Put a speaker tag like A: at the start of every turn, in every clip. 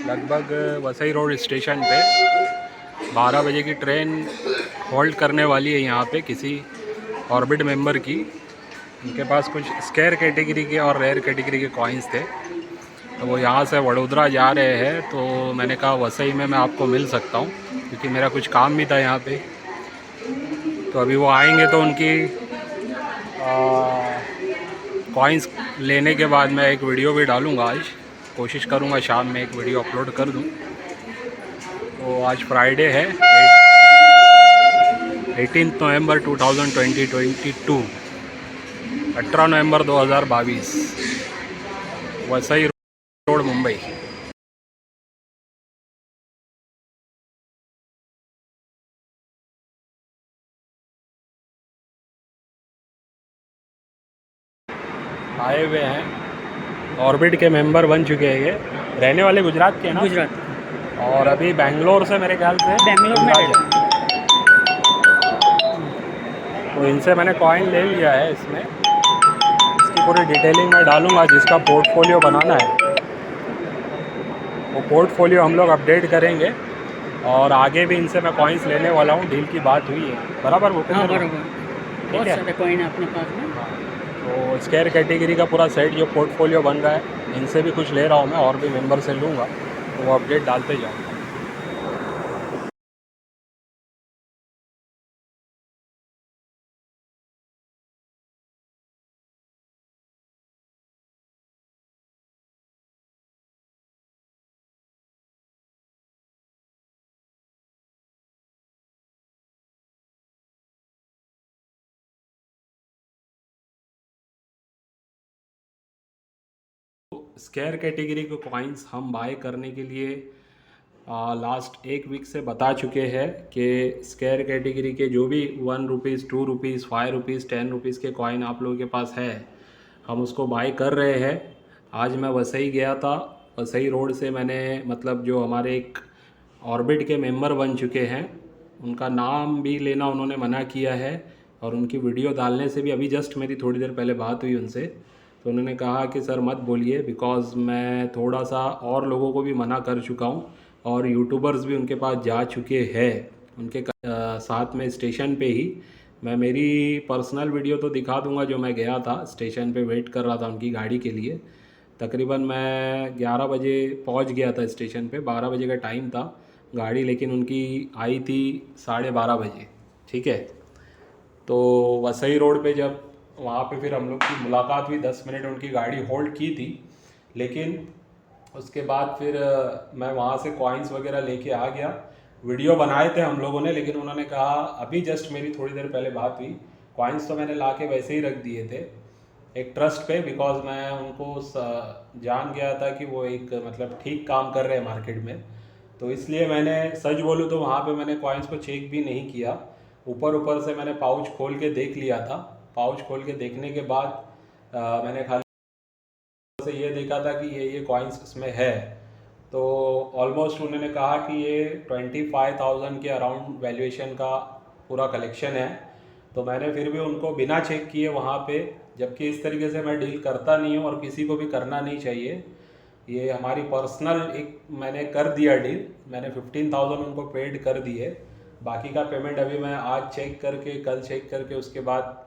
A: लगभग Vasai road station पे 12 बजे की ट्रेन होल्ड करने वाली है यहाँ पे किसी ऑर्बिट मेंबर की। उनके पास कुछ स्केयर कैटेगरी के और रेयर कैटेगरी के कॉइन्स थे, तो वो यहाँ से वडोदरा जा रहे हैं। तो मैंने कहा वसई में मैं आपको मिल सकता हूँ क्योंकि मेरा कुछ काम भी था यहाँ पे। तो अभी वो आएंगे तो उनकी कॉइन्स लेने के बाद मैं एक वीडियो भी डालूँगा। आज कोशिश करूँगा शाम में एक वीडियो अपलोड कर दूँ। तो आज फ्राइडे है 18 नवंबर 2022, 18 नवंबर 2022, वसई रोड मुंबई। आए हुए हैं, ऑर्बिट के मेंबर बन चुके हैं। ये रहने वाले गुजरात के हैं ना?
B: गुजरात।
A: और अभी बेंगलोर से मेरे ख्याल से
B: बेंगलोर में रहते हैं।
A: तो इनसे मैंने कॉइन ले लिया है। इसमें इसकी पूरी डिटेलिंग मैं डालूँगा। जिसका पोर्टफोलियो बनाना है वो पोर्टफोलियो हम लोग अपडेट करेंगे। और आगे भी इनसे मैं कॉइन्स लेने वाला हूँ। डील की बात हुई है बराबर वो?
B: हाँ बराबर, बहुत
A: है।
B: सारे कॉइन है अपने पास में।
A: तो स्केयर कैटेगरी का पूरा सेट जो पोर्टफोलियो बन रहा है, इनसे भी कुछ ले रहा हूँ मैं और भी मेंबर से लूँगा, तो वो अपडेट डालते जाऊँगा। स्केयर कैटेगरी के कॉइन्स हम बाय करने के लिए लास्ट एक वीक से बता चुके हैं कि स्केयर कैटेगरी के जो भी 1 रुपीज़, 2 रुपीज़, 5 रुपीज़, 10 रुपीज़ के कॉइन आप लोगों के पास है, हम उसको बाय कर रहे हैं। आज मैं वसई गया था। वसई रोड से मैंने मतलब जो हमारे एक ऑर्बिट के मेंबर बन चुके हैं उनका नाम भी लेना उन्होंने मना किया है। और उनकी वीडियो डालने से भी अभी जस्ट मेरी थोड़ी देर पहले बात हुई उनसे, तो उन्होंने कहा कि सर मत बोलिए बिकॉज़ मैं थोड़ा सा और लोगों को भी मना कर चुका हूँ और यूट्यूबर्स भी उनके पास जा चुके हैं। उनके साथ में स्टेशन पे ही मैं मेरी पर्सनल वीडियो तो दिखा दूंगा जो मैं गया था स्टेशन पे, वेट कर रहा था उनकी गाड़ी के लिए। तकरीबन मैं 11 बजे पहुंच गया था स्टेशन पे, 12 बजे का टाइम था गाड़ी, लेकिन उनकी आई थी 12:30 बजे। ठीक है। तो वसई रोड पे जब वहाँ पे फिर हम लोग की मुलाकात हुई, 10 मिनट उनकी गाड़ी होल्ड की थी। लेकिन उसके बाद फिर मैं वहाँ से कॉइन्स वगैरह लेके आ गया। वीडियो बनाए थे हम लोगों ने, लेकिन उन्होंने कहा अभी जस्ट मेरी थोड़ी देर पहले बात हुई, कॉइन्स तो मैंने ला के वैसे ही रख दिए थे एक ट्रस्ट पे, बिकॉज मैं उनको जान गया था कि वो एक मतलब ठीक काम कर रहे हैं मार्केट में। तो इसलिए मैंने सच बोलूँ तो वहाँ पे मैंने कॉइन्स को चेक भी नहीं किया। ऊपर ऊपर से मैंने पाउच खोल के देख लिया था। पाउच खोल के देखने के बाद मैंने खाली से ये देखा था कि ये कॉइन्स इसमें है। तो ऑलमोस्ट उन्होंने कहा कि ये 25,000 के अराउंड वैल्यूएशन का पूरा कलेक्शन है। तो मैंने फिर भी उनको बिना चेक किए वहाँ पे, जबकि इस तरीके से मैं डील करता नहीं हूँ और किसी को भी करना नहीं चाहिए, ये हमारी पर्सनल एक मैंने कर दिया डील। मैंने 15,000 उनको पेड कर दिए। बाकी का पेमेंट अभी मैं आज चेक करके, कल चेक करके, उसके बाद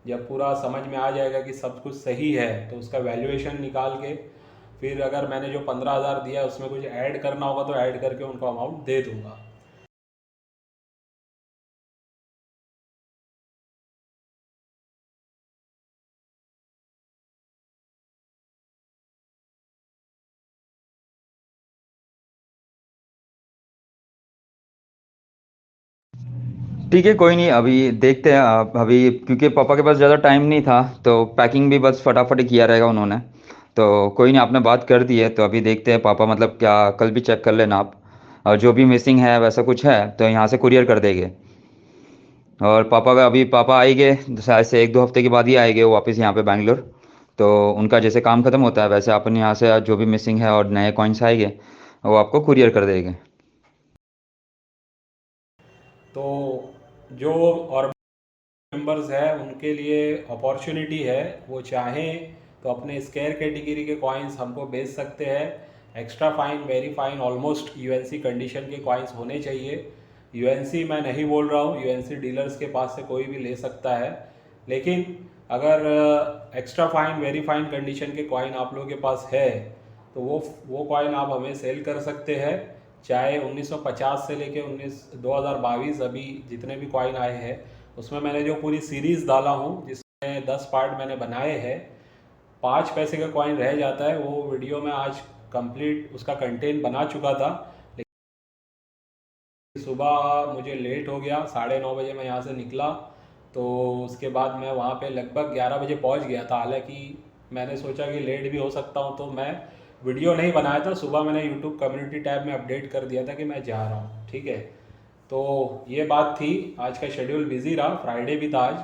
A: जब पूरा समझ में आ जाएगा कि सब कुछ सही है तो उसका वैल्यूएशन निकाल के फिर अगर मैंने जो 15,000 दिया उसमें कुछ ऐड करना होगा तो ऐड करके उनको अमाउंट दे दूंगा।
C: ठीक है, कोई नहीं, अभी देखते हैं। अभी क्योंकि पापा के पास ज़्यादा टाइम नहीं था तो पैकिंग भी बस फटाफट ही किया रहेगा उन्होंने। तो कोई नहीं, आपने बात कर दी है तो अभी देखते हैं। पापा मतलब क्या, कल भी चेक कर लेना आप, और जो भी मिसिंग है वैसा कुछ है तो यहाँ से कुरियर कर देंगे। और पापा का अभी पापा आएंगे शायद से 1-2 हफ्ते के बाद ही आएंगे वो वापस यहाँ पे बैंगलोर। तो उनका जैसे काम ख़त्म होता है वैसे अपन यहाँ से जो भी मिसिंग है और नए कॉइन्स आएंगे वो आपको कुरियर कर देंगे।
A: तो जो और मेंबर्स है उनके लिए अपॉर्चुनिटी है, वो चाहें तो अपने स्केयर कैटेगरी के कॉइन्स हमको बेच सकते हैं। Extra fine, very fine, almost UNC condition के कॉइन्स होने चाहिए। यूएनसी मैं नहीं बोल रहा हूँ, यूएनसी डीलर्स के पास से कोई भी ले सकता है, लेकिन अगर extra fine, very fine condition के कॉइन आप लोगों के पास है तो वो कॉइन आप हमें सेल कर सकते हैं। चाहे 1950 से लेके 2022 अभी जितने भी कॉइन आए हैं उसमें मैंने जो पूरी सीरीज़ डाला हूँ, जिसमें 10 पार्ट मैंने बनाए हैं, 5 पैसे का कॉइन रह जाता है, वो वीडियो में आज कंप्लीट उसका कंटेंट बना चुका था। लेकिन सुबह मुझे लेट हो गया, 9:30 बजे मैं यहाँ से निकला, तो उसके बाद मैं वहाँ पे लगभग 11 बजे पहुँच गया था। हालांकि मैंने सोचा कि लेट भी हो सकता हूँ, तो मैं वीडियो नहीं बनाया था। सुबह मैंने यूट्यूब कम्युनिटी टैब में अपडेट कर दिया था कि मैं जा रहा हूँ, ठीक है। तो ये बात थी, आज का शेड्यूल बिजी रहा, फ्राइडे भी था आज।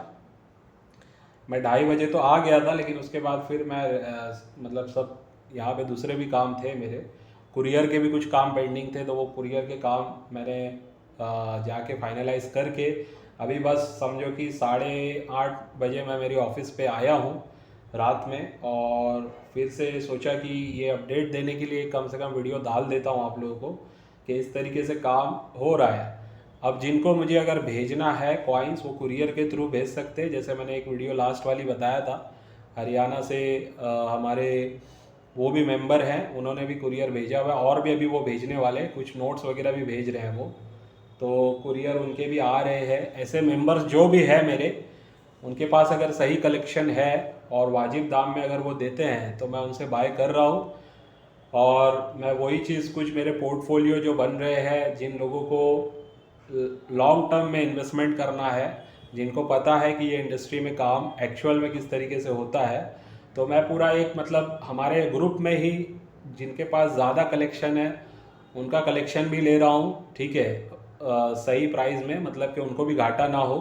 A: मैं 2:30 बजे तो आ गया था, लेकिन उसके बाद फिर मैं मतलब सब यहाँ पे दूसरे भी काम थे मेरे, कुरियर के भी कुछ काम पेंडिंग थे, तो वो कुरियर के काम मैंने जाके फाइनलाइज करके अभी बस समझो कि 8:30 बजे मैं मेरी ऑफिस पे आया हूँ रात में। और फिर से सोचा कि ये अपडेट देने के लिए कम से कम वीडियो डाल देता हूँ आप लोगों को कि इस तरीके से काम हो रहा है। अब जिनको मुझे अगर भेजना है कॉइन्स, वो कुरियर के थ्रू भेज सकते हैं। जैसे मैंने एक वीडियो लास्ट वाली बताया था, हरियाणा से हमारे वो भी मेंबर हैं, उन्होंने भी कुरियर भेजा हुआ है, और भी अभी वो भेजने वाले हैं, कुछ नोट्स वगैरह भी भेज रहे हैं वो, तो कुरियर उनके भी आ रहे हैं। ऐसे मेंबर्स जो भी है मेरे, उनके पास अगर सही कलेक्शन है और वाजिब दाम में अगर वो देते हैं तो मैं उनसे बाय कर रहा हूँ। और मैं वही चीज़, कुछ मेरे पोर्टफोलियो जो बन रहे हैं, जिन लोगों को लॉन्ग टर्म में इन्वेस्टमेंट करना है, जिनको पता है कि ये इंडस्ट्री में काम एक्चुअल में किस तरीके से होता है, तो मैं पूरा एक मतलब हमारे ग्रुप में ही जिनके पास ज़्यादा कलेक्शन है उनका कलेक्शन भी ले रहा हूँ, ठीक है, सही प्राइस में, मतलब कि उनको भी घाटा ना हो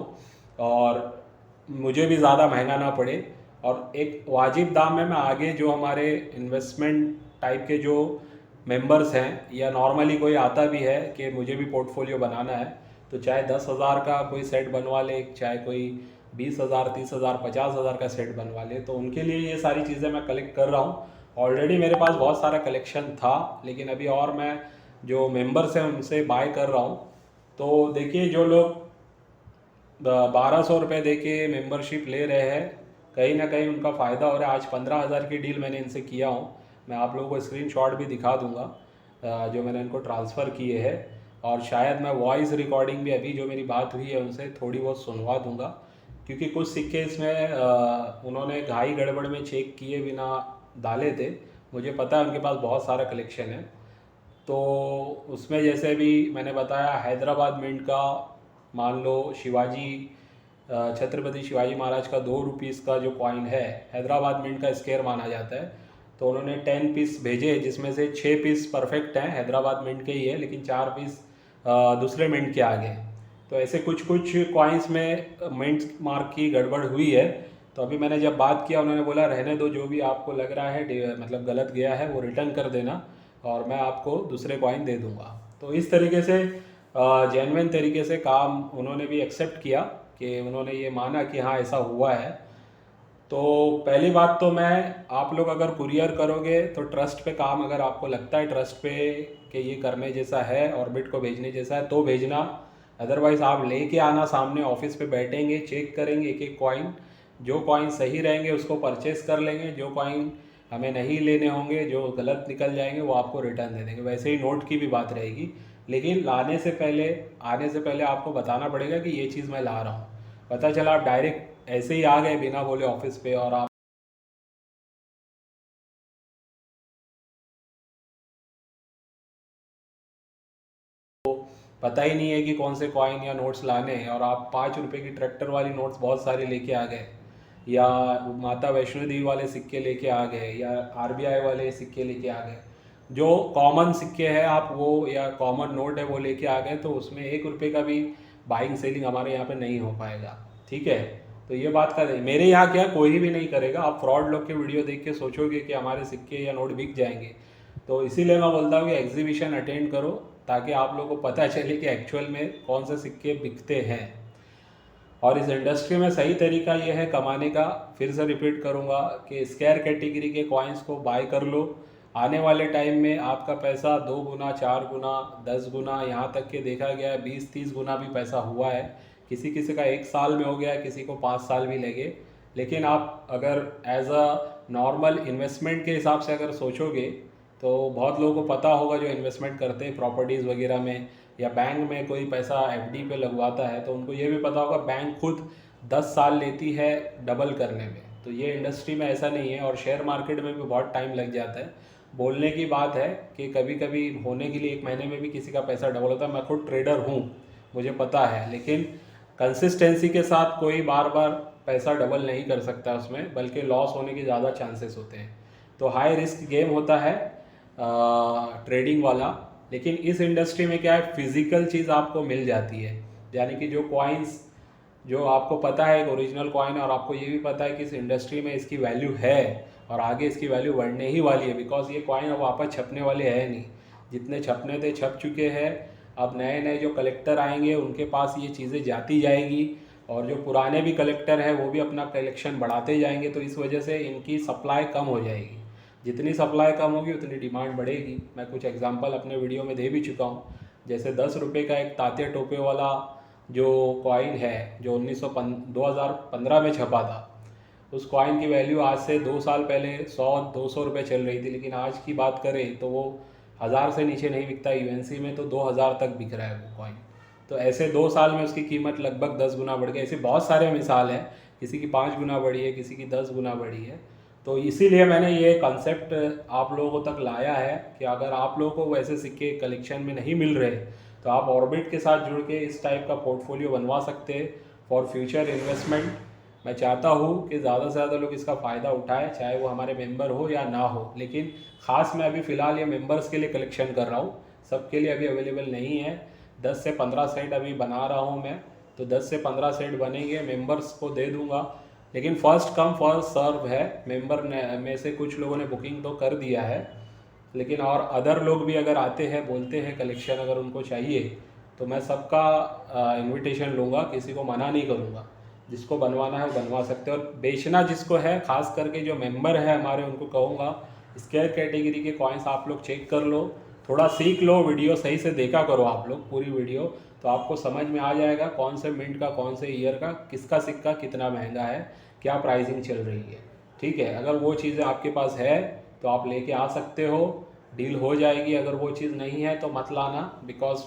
A: और मुझे भी ज़्यादा महंगा ना पड़े, और एक वाजिब दाम में मैं आगे जो हमारे इन्वेस्टमेंट टाइप के जो मेंबर्स हैं, या नॉर्मली कोई आता भी है कि मुझे भी पोर्टफोलियो बनाना है, तो चाहे 10,000 का कोई सेट बनवा ले, चाहे कोई 20,000, 30,000, 50,000 का सेट बनवा ले, तो उनके लिए ये सारी चीज़ें मैं कलेक्ट कर रहा हूँ। ऑलरेडी मेरे पास बहुत सारा कलेक्शन था, लेकिन अभी और मैं जो मेंबर्स हैं उनसे बाय कर रहा हूँ। तो देखिए, जो लोग 1200 रुपये दे के मेम्बरशिप ले रहे हैं, कहीं ना कहीं उनका फ़ायदा हो रहा है। आज 15,000 की डील मैंने इनसे किया हूँ, मैं आप लोगों को स्क्रीनशॉट भी दिखा दूंगा जो मैंने इनको ट्रांसफ़र किए हैं, और शायद मैं वॉइस रिकॉर्डिंग भी अभी जो मेरी बात हुई है उनसे थोड़ी बहुत सुनवा दूंगा, क्योंकि कुछ सिक्के इसमें उन्होंने घाई गड़बड़ में चेक किए बिना डाले थे। मुझे पता है उनके पास बहुत सारा कलेक्शन है, तो उसमें जैसे भी मैंने बताया, हैदराबाद मिंट का मान लो शिवाजी, छत्रपति शिवाजी महाराज का 2 रुपीज़ का जो कॉइन है, हैदराबाद मिंट का स्केयर माना जाता है, तो उन्होंने 10 पीस भेजे, जिसमें से 6 पीस परफेक्ट हैं, हैदराबाद मिंट के ही है, लेकिन 4 पीस दूसरे मिंट के आगे। तो ऐसे कुछ कुछ कॉइन्स में मिंट मार्क की गड़बड़ हुई है। तो अभी मैंने जब बात किया, उन्होंने बोला रहने दो, जो भी आपको लग रहा है मतलब गलत गया है वो रिटर्न कर देना और मैं आपको दूसरे कॉइन दे दूंगा। तो इस तरीके से जेन्युइन तरीके से काम उन्होंने भी एक्सेप्ट किया कि उन्होंने ये माना कि हाँ ऐसा हुआ है। तो पहली बात तो मैं, आप लोग अगर कुरियर करोगे तो ट्रस्ट पे काम, अगर आपको लगता है ट्रस्ट पे कि ये करने जैसा है, ऑर्बिट को भेजने जैसा है, तो भेजना। अदरवाइज़ आप लेके आना, सामने ऑफिस पे बैठेंगे, चेक करेंगे एक एक कॉइन, जो कॉइन सही रहेंगे उसको परचेस कर लेंगे, जो कॉइन हमें नहीं लेने होंगे, जो गलत निकल जाएंगे, वो आपको रिटर्न दे देंगे। वैसे ही नोट की भी बात रहेगी, लेकिन लाने से पहले, आने से पहले आपको बताना पड़ेगा कि ये चीज़ मैं ला रहा हूँ। पता चला आप डायरेक्ट ऐसे ही आ गए बिना बोले ऑफिस पे, और आप पता ही नहीं है कि कौन से कॉइन या नोट्स लाने हैं, और आप 5 रुपए की ट्रैक्टर वाली नोट्स बहुत सारी लेके आ गए, या माता वैष्णो देवी वाले सिक्के लेके आ गए, या आरबीआई वाले सिक्के लेके आ गए, जो कॉमन सिक्के हैं आप वो, या कॉमन नोट है वो लेके आ गए, तो उसमें 1 रुपये का भी बाइंग सेलिंग हमारे यहाँ पे नहीं हो पाएगा, ठीक है। तो ये बात का मेरे यहाँ क्या, कोई भी नहीं करेगा। आप फ्रॉड लोग के वीडियो देख के सोचोगे कि हमारे सिक्के या नोट बिक जाएंगे, तो इसीलिए मैं बोलता हूँ कि एग्जीबिशन अटेंड करो, ताकि आप लोगों को पता चले कि एक्चुअल में कौन से सिक्के बिकते हैं। और इस इंडस्ट्री में सही तरीका ये है कमाने का, फिर से रिपीट करूँगा कि स्क्वायर कैटेगरी के कॉइन्स को बाय कर लो। आने वाले टाइम में आपका पैसा 2 गुना, 4 गुना, 10 गुना, यहाँ तक के देखा गया है 20-30 गुना भी पैसा हुआ है। किसी किसी का 1 साल में हो गया, किसी को 5 साल भी लगे। लेकिन आप अगर एज अ नॉर्मल इन्वेस्टमेंट के हिसाब से अगर सोचोगे तो बहुत लोगों को पता होगा जो इन्वेस्टमेंट करते हैं प्रॉपर्टीज़ वगैरह में या बैंक में कोई पैसा एफडी पे लगवाता है, तो उनको ये भी पता होगा बैंक खुद 10 साल लेती है डबल करने में। तो ये इंडस्ट्री में ऐसा नहीं है, और शेयर मार्केट में भी बहुत टाइम लग जाता है। बोलने की बात है कि कभी कभी होने के लिए 1 महीने में भी किसी का पैसा डबल होता है। मैं खुद ट्रेडर हूँ, मुझे पता है, लेकिन कंसिस्टेंसी के साथ कोई बार बार पैसा डबल नहीं कर सकता उसमें, बल्कि लॉस होने के ज़्यादा चांसेस होते हैं। तो हाई रिस्क गेम होता है ट्रेडिंग वाला। लेकिन इस इंडस्ट्री में क्या है, फिजिकल चीज़ आपको मिल जाती है, यानी कि जो कॉइन्स जो आपको पता है एक ओरिजिनल कॉइन, और आपको ये भी पता है कि इस इंडस्ट्री में इसकी वैल्यू है और आगे इसकी वैल्यू बढ़ने ही वाली है, बिकॉज ये कॉइन अब वापस छपने वाले हैं नहीं। जितने छपने थे छप चुके हैं। अब नए नए जो कलेक्टर आएंगे उनके पास ये चीज़ें जाती जाएगी, और जो पुराने भी कलेक्टर हैं वो भी अपना कलेक्शन बढ़ाते जाएंगे। तो इस वजह से इनकी सप्लाई कम हो जाएगी। जितनी सप्लाई कम होगी उतनी डिमांड बढ़ेगी। मैं कुछ एग्जांपल अपने वीडियो में दे भी चुका हूँ। जैसे 10 रुपये का एक तात्या टोपे वाला जो कॉइन है, जो 2015 में छपा था, उस कॉइन की वैल्यू आज से 2 साल पहले 100-200 रुपये चल रही थी। लेकिन आज की बात करें तो वो 1000 से नीचे नहीं बिकता। यूएनसी में तो 2000 तक बिक रहा है वो कॉइन। तो ऐसे 2 साल में उसकी कीमत लगभग 10 गुना बढ़ गई। ऐसे बहुत सारे मिसाल हैं, किसी की 5 गुना बढ़ी है, किसी की 10 गुना बढ़ी है। तो इसीलिए मैंने ये कॉन्सेप्ट आप लोगों तक लाया है कि अगर आप लोगों को वैसे सिक्के कलेक्शन में नहीं मिल रहे तो आप ऑर्बिट के साथ जुड़ के इस टाइप का पोर्टफोलियो बनवा सकते हैं फॉर फ्यूचर इन्वेस्टमेंट। मैं चाहता हूँ कि ज़्यादा से ज़्यादा लोग इसका फ़ायदा उठाएं, चाहे वो हमारे मेंबर हो या ना हो। लेकिन ख़ास मैं अभी फ़िलहाल ये मेंबर्स के लिए कलेक्शन कर रहा हूँ, सबके लिए अभी अवेलेबल नहीं है। 10 से 15 सेट अभी बना रहा हूँ मैं, तो 10 से 15 सेट बनेंगे, मेंबर्स को दे दूँगा। लेकिन फर्स्ट कम फर्स्ट सर्व है। मेंबर में से कुछ लोगों ने बुकिंग तो कर दिया है, लेकिन और अदर लोग भी अगर आते हैं, बोलते हैं कलेक्शन अगर उनको चाहिए, तो मैं सबका इनविटेशन लूँगा, किसी को मना नहीं करूँगा। जिसको बनवाना है वो बनवा सकते हैं। और बेचना जिसको है, खास करके जो मेंबर है हमारे, उनको कहूँगा स्केयर कैटेगरी के कॉइन्स आप लोग चेक कर लो, थोड़ा सीख लो, वीडियो सही से देखा करो आप लोग पूरी वीडियो, तो आपको समझ में आ जाएगा कौन से मिंट का, कौन से ईयर का, किसका सिक्का कितना महंगा है, क्या प्राइसिंग चल रही है। ठीक है, अगर वो चीज़ें आपके पास है तो आप लेके आ सकते हो, डील हो जाएगी। अगर वो चीज़ नहीं है तो मत लाना, बिकॉज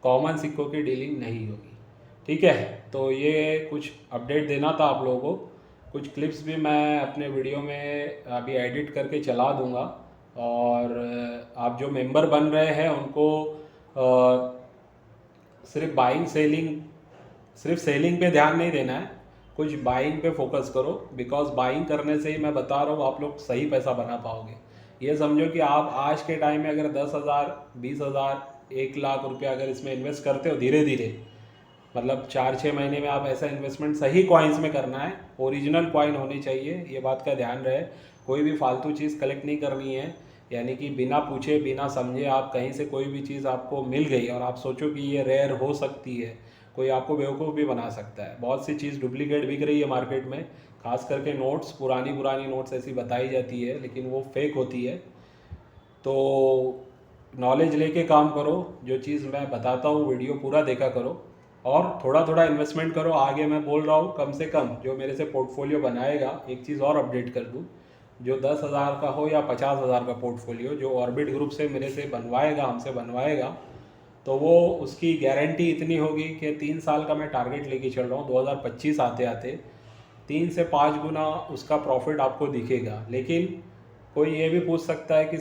A: कॉमन सिक्कों की डीलिंग नहीं होगी। ठीक है, तो ये कुछ अपडेट देना था आप लोगों को। कुछ क्लिप्स भी मैं अपने वीडियो में अभी एडिट करके चला दूंगा। और आप जो मेंबर बन रहे हैं उनको सिर्फ सिर्फ सेलिंग पे ध्यान नहीं देना है, कुछ बाइंग पे फोकस करो। बिकॉज बाइंग करने से ही मैं बता रहा हूँ आप लोग सही पैसा बना पाओगे। ये समझो कि आप आज के टाइम में अगर 10,000, 20,000, 1 लाख रुपया अगर इसमें इन्वेस्ट करते हो धीरे धीरे, मतलब 4-6 महीने में आप ऐसा इन्वेस्टमेंट सही कॉइन्स में करना है, ओरिजिनल कॉइन होनी चाहिए, ये बात का ध्यान रहे। कोई भी फालतू चीज़ कलेक्ट नहीं करनी है, यानी कि बिना पूछे बिना समझे आप कहीं से कोई भी चीज़ आपको मिल गई और आप सोचो कि ये रेयर हो सकती है, कोई आपको बेवकूफ़ भी बना सकता है। बहुत सी चीज़ डुप्लीकेट बिक रही है मार्केट में, खास करके नोट्स, पुरानी पुरानी नोट्स ऐसी बताई जाती है लेकिन वो फेक होती है। तो नॉलेज लेके काम करो, जो चीज़ मैं बताता हूँ वीडियो पूरा देखा करो, और थोड़ा थोड़ा इन्वेस्टमेंट करो। आगे मैं बोल रहा हूँ कम से कम जो मेरे से पोर्टफोलियो बनाएगा, एक चीज़ और अपडेट कर दूँ, जो 10,000 का हो या 50,000 का पोर्टफोलियो जो ऑर्बिट ग्रुप से मेरे से बनवाएगा, हमसे बनवाएगा, तो वो उसकी गारंटी इतनी होगी कि 3 साल का मैं टारगेट लेके चल रहा हूँ, 2025 आते आते 3 से 5 गुना उसका प्रॉफिट आपको दिखेगा। लेकिन कोई ये भी पूछ सकता है कि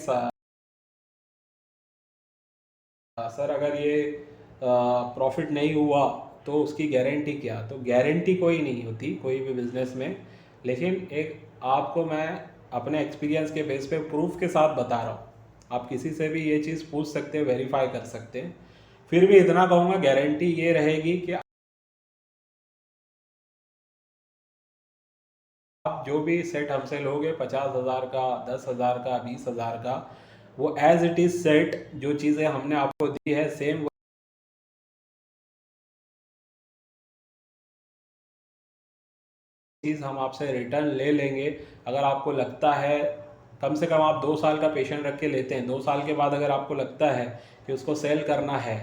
A: सर अगर ये प्रॉफिट नहीं हुआ तो उसकी गारंटी क्या? तो गारंटी कोई नहीं होती कोई भी बिजनेस में, लेकिन एक आपको मैं अपने एक्सपीरियंस के बेस पे प्रूफ के साथ बता रहा हूँ। आप किसी से भी ये चीज़ पूछ सकते हैं, वेरीफाई कर सकते हैं। फिर भी इतना कहूँगा, गारंटी ये रहेगी कि आप जो भी सेट हमसे लोगे 50,000 का, 10,000 का, 20,000 का, वो एज इट इज़ सेट जो चीज़ें हमने आपको दी है सेम चीज़ हम आपसे रिटर्न ले लेंगे। अगर आपको लगता है कम से कम आप 2 साल का पेशेंट रख के लेते हैं, 2 साल के बाद अगर आपको लगता है कि उसको सेल करना है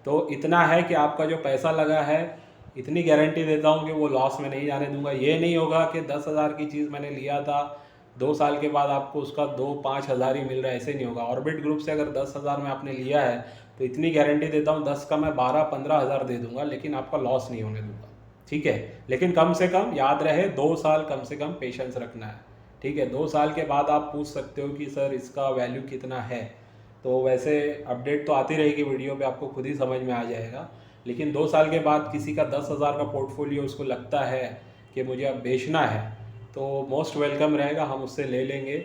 A: तो इतना है कि आपका जो पैसा लगा है, इतनी गारंटी देता हूँ कि वो लॉस में नहीं जाने दूंगा। ये नहीं होगा कि 10,000 की चीज़ मैंने लिया था, 2 साल के बाद आपको उसका 2-5 हज़ार ही मिल रहा है, ऐसे नहीं होगा। ऑर्बिट ग्रुप से अगर 10,000 में आपने लिया है तो इतनी गारंटी देता हूँ 10 का मैं 12-15 हज़ार दे दूंगा, लेकिन आपका लॉस नहीं होने दूंगा, ठीक है। लेकिन कम से कम याद रहे 2 साल कम से कम पेशेंस रखना है, ठीक है। 2 साल के बाद आप पूछ सकते हो कि सर इसका वैल्यू कितना है, तो वैसे अपडेट तो आती रहेगी वीडियो पे, आपको खुद ही समझ में आ जाएगा। लेकिन 2 साल के बाद किसी का 10,000 का पोर्टफोलियो उसको लगता है कि मुझे अब बेचना है तो मोस्ट वेलकम रहेगा, हम उससे ले लेंगे।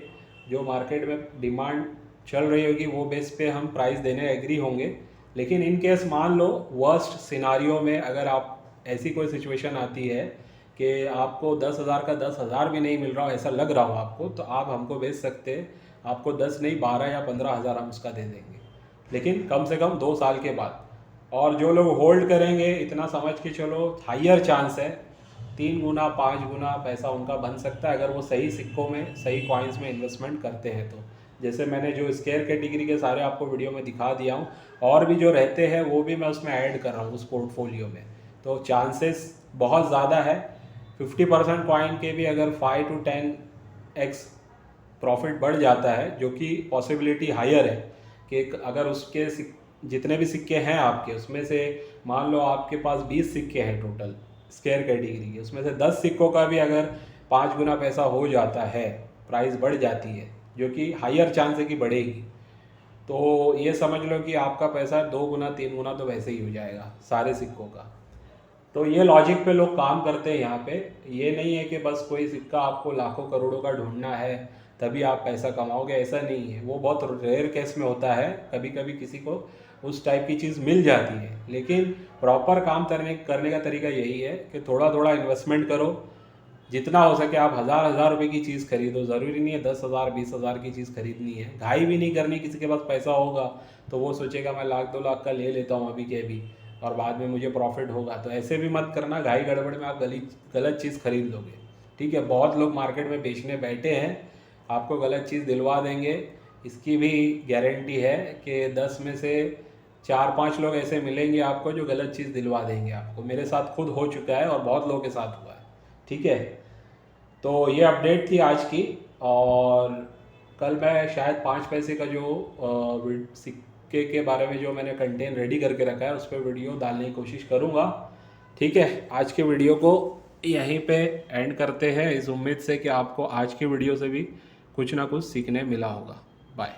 A: जो मार्केट में डिमांड चल रही होगी वो बेस पे हम प्राइस देने एग्री होंगे। लेकिन इन केस मान लो वर्स्ट सिनारियो में अगर आप ऐसी कोई सिचुएशन आती है कि आपको 10,000 का 10,000 भी नहीं मिल रहा हो, ऐसा लग रहा हो आपको, तो आप हमको बेच सकते हैं। आपको 10 नहीं 12 या 15 हज़ार हम उसका दे देंगे, लेकिन कम से कम 2 साल के बाद। और जो लोग होल्ड करेंगे इतना समझ के चलो हाइयर चांस है 3 गुना 5 गुना पैसा उनका बन सकता है अगर वो सही सिक्कों में सही कॉइन्स में इन्वेस्टमेंट करते हैं। तो जैसे मैंने जो स्केयर कैटेगरी के सारे आपको वीडियो में दिखा दिया हूँ, और भी जो रहते हैं वो भी मैं उसमें ऐड कर रहा हूँ उस पोर्टफोलियो में, तो चांसेस बहुत ज़्यादा है। 50% कॉइन के भी अगर 5 to 10x प्रॉफिट बढ़ जाता है, जो कि पॉसिबिलिटी हायर है कि अगर उसके जितने भी सिक्के हैं आपके, उसमें से मान लो आपके पास 20 सिक्के हैं टोटल स्केयर कैटेगरी के, उसमें से 10 सिक्कों का भी अगर 5 गुना पैसा हो जाता है, प्राइस बढ़ जाती है, जो कि हायर चांस है कि बढ़ेगी, तो ये समझ लो कि आपका पैसा 2 गुना 3 गुना तो वैसे ही हो जाएगा सारे सिक्कों का। तो ये लॉजिक पे लोग काम करते हैं यहाँ पे। ये नहीं है कि बस कोई सिक्का आपको लाखों करोड़ों का ढूंढना है तभी आप पैसा कमाओगे, ऐसा नहीं है। वो बहुत रेयर केस में होता है, कभी कभी किसी को उस टाइप की चीज़ मिल जाती है। लेकिन प्रॉपर काम करने का तरीका यही है कि थोड़ा थोड़ा इन्वेस्टमेंट करो, जितना हो सके आप हज़ार रुपये की चीज़ खरीदो। ज़रूरी नहीं है 10,000 20,000 की चीज़ खरीदनी है। घाई भी नहीं करनी, किसी के पास पैसा होगा तो वो सोचेगा मैं 1-2 लाख का ले लेता हूँ अभी के अभी और बाद में मुझे प्रॉफिट होगा, तो ऐसे भी मत करना। घाई गड़बड़ में आप गलत चीज़ खरीद लोगे, ठीक है। बहुत लोग मार्केट में बेचने बैठे हैं, आपको गलत चीज़ दिलवा देंगे। इसकी भी गारंटी है कि 10 में से 4-5 लोग ऐसे मिलेंगे आपको जो गलत चीज़ दिलवा देंगे आपको। मेरे साथ खुद हो चुका है और बहुत लोगों के साथ हुआ है, ठीक है। तो ये अपडेट थी आज की, और कल मैं शायद 5 पैसे का जो सिक्के के बारे में जो मैंने कंटेंट रेडी करके रखा है उस पर वीडियो डालने की कोशिश करूँगा, ठीक है। आज के वीडियो को यहीं पे एंड करते हैं, इस उम्मीद से कि आपको आज की वीडियो से भी कुछ ना कुछ सीखने मिला होगा। बाय।